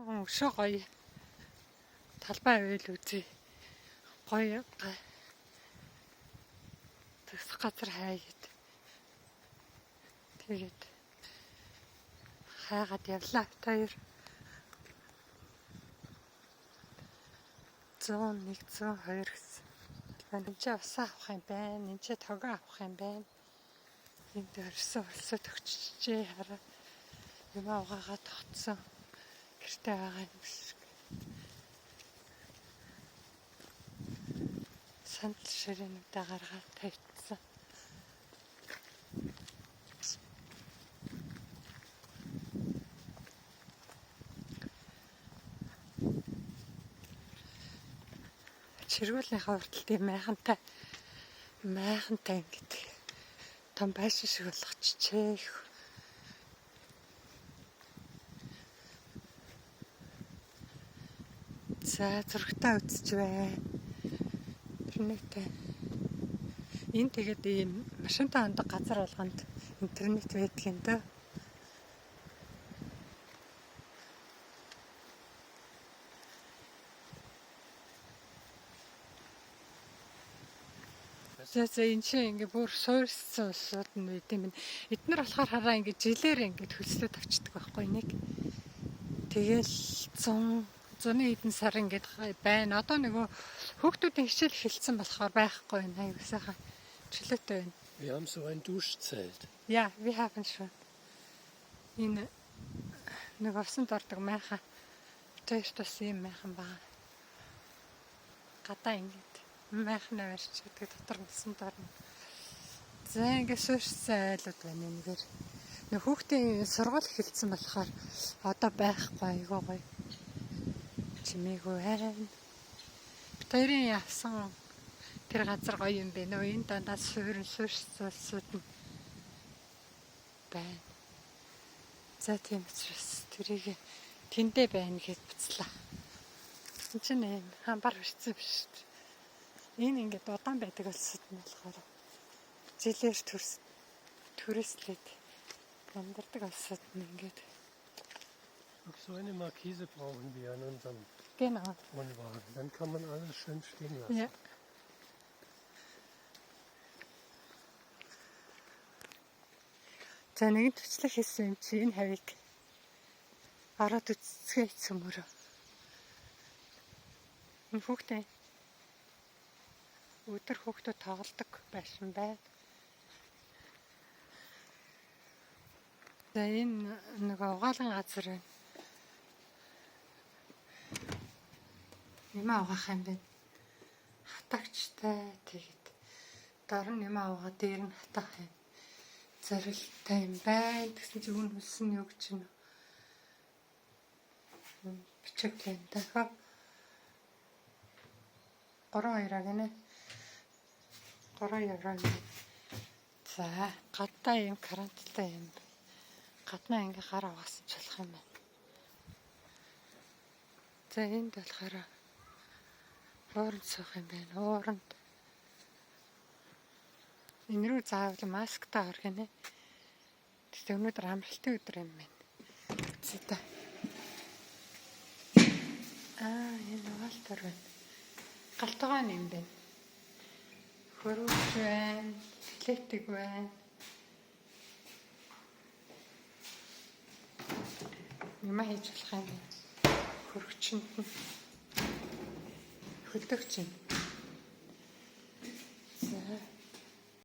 Өшөө гоё. Талбай уйл үзье. Гоё төгсөх газар хайгээд. Тэгээд хайгаад явлаа. Хоёр 101 102 гэсэн. Энд ч ус авах юм байна. Энд ч тогоо авах юм байна. Энд өрсөн улсад өгчжээ хараа. Юм аваагаа тогтсон. Гэртээ байгаа юм шиг. Сандал ширээнүүдээ гаргаад тавьчихсан. Чиргүүлийн хаврталт юм майхантай ингээд том байшин шиг болгочихжээ. За зургатаа үзэж байна. Интернетээ. Энэ тэгээд ийм машинтай ондог газар болгонд интернет байдаг юм даа. За энэ чинь ингээ бүр суурьсан улсууд нь байд юм. Эднэр болохоор хараа ингээ жилээр ингээ хөлслөд авчдаг байхгүй нэг. Тэгэл 100-ны хэдэн сар ингээд байна. Одоо нөгөө хүүхдүүдийн хичээл эхэлсэн болохоор байхгүй байна. Аюу сайхан чөлөөтэй байна. Wir haben so ein Duschzelt. Ja, wir haben schon. Энэ нэг усанд ордог майхан. Тэстас юм майхан баа. Гадаа ингээд майхнаа барьч гэдэг дотор усанд орно. За ингээд суурьсан айлууд байна нэгээр. Нэг хүүхдийн сургууль эхэлсэн болохоор одоо байхгүй айгүй гоё. Чимээгүй байна. Тэрийн явсан тэр газар гоё юм бэ нөө энэ дандаа суурьсууд нь байна. За тийм учраас тэрийг тэндээ байна гэж буцлаа. Энэ чинь юм хамбар хүрсэн биш. Энэ ингээд удаан байдаг улсууд нь болохоор жилээр туристлээд амьдардаг улсууд нь ингээд. So eine Markise brauchen wir an unserem Wohnwagen. Dann kann man alles schön stehen lassen. Ja. За нэг төчлөх хийсэн юм чи энэ хавийг ороод үзцгээ цөмөрөө. Энэ хүүхдээ өдөр хүүхдүүд тоглодог байшин байна. За энэ нэг угаалган газар байна. Нэмээ угаах юм байна. Хатагчтай тэгээд дор нь нэмээ угаа дээр нь хатах юм. Зорилттой юм байна. Тэгсэн чинь үн хүссэн юу гэж байна. Бичигтэй энэ дахиад 3 евро гэнэ. 3 евро. За гадаа юм карантинтай юм. Гаднаа ингээ гар угаасан ч болох юм байна. За энд болохоор ууранд суух юм байна. Ууранд. Энэ рүү заавал масктай ор гинэ. Тэгтээ өнөөдөр амралтын өдөр юм байна. Зэта. Энэ угаалтар байна. Галтгаан юм байна. Хөрвч байна. Электрик байна. Юм хийж болох юм. Хөрвчөнд нь хөдөгч юм.